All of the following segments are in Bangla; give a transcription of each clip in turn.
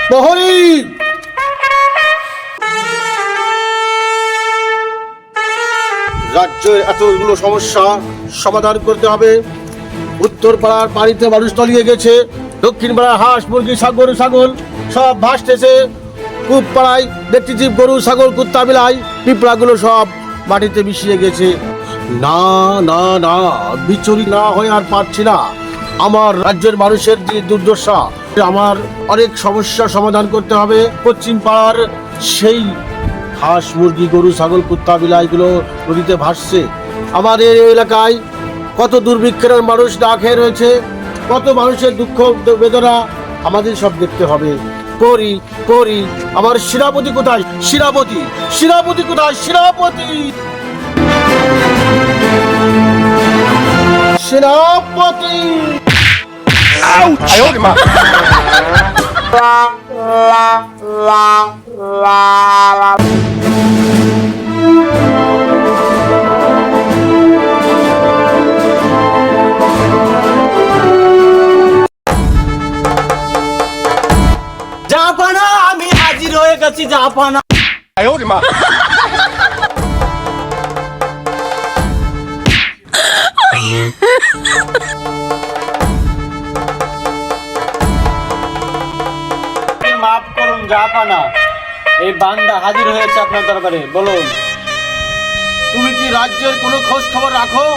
প্রহরী, রাজ্যের এতগুলো সমস্যা সমাধান করতে হবে। উত্তর পাড়ার বাড়িতে মানুষ তলিয়ে গেছে, দক্ষিণ পাড়ার হাঁস মুরগি ছাগল সব ভাসতেছে, পূব পাড়ায় দেখতেছি গরু ছাগল কুত্তা বিলাই পিঁপড়াগুলো সব মাটিতে মিশিয়ে গেছে। না না না, বিচলিত না হয়ে আর পারছি না। আমার রাজ্যের মানুষের যে দুর্দশা, আমার অনেক সমস্যা সমাধান করতে হবে। পশ্চিম পাড়ার সেই হাঁস মুরগি গরু ছাগল কুত্তা বিলাইগুলো নদীতে ভাসছে। আমাদের এই এলাকায় কত দুর্ভিক্ষের মানুষ না খেয়ে রয়েছে, কত মানুষের দুঃখ বেদনা আমাদের সব দেখতে হবে। পরি পরি, আমার সেনাপতি কোথায়? সেনাপতি কোথায়? সেনাপতি জাপানা, আমি হাজির হয়ে গেছি জাপানা। মাফ করুন জাপানা, এই বান্দা হাজির হয়েছে আপনার দরবারে। বলুন, তুমি কি রাজ্যের কোনো খোঁজ খবর রাখো?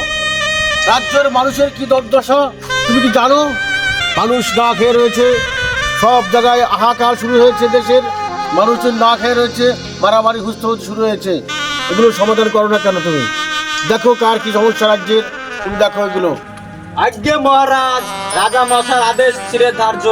রাজ্যের মানুষের কি দুর্দশা তুমি কি জানো? মানুষ না খেয়ে রয়েছে, সব জায়গায় হাহাকার শুরু হয়েছে, দেশের মানুষের না খেয়ে রয়েছে, মারামারি হুস্ত শুরু হয়েছে। এগুলো সমাধান করো না কেন? তুমি দেখো কার কি সমস্যা রাজ্যের, তুমি দেখো এগুলো। আজ্ঞে মহারাজ, রাজা মশার আদেশ ছিঁড়ে ধার্য।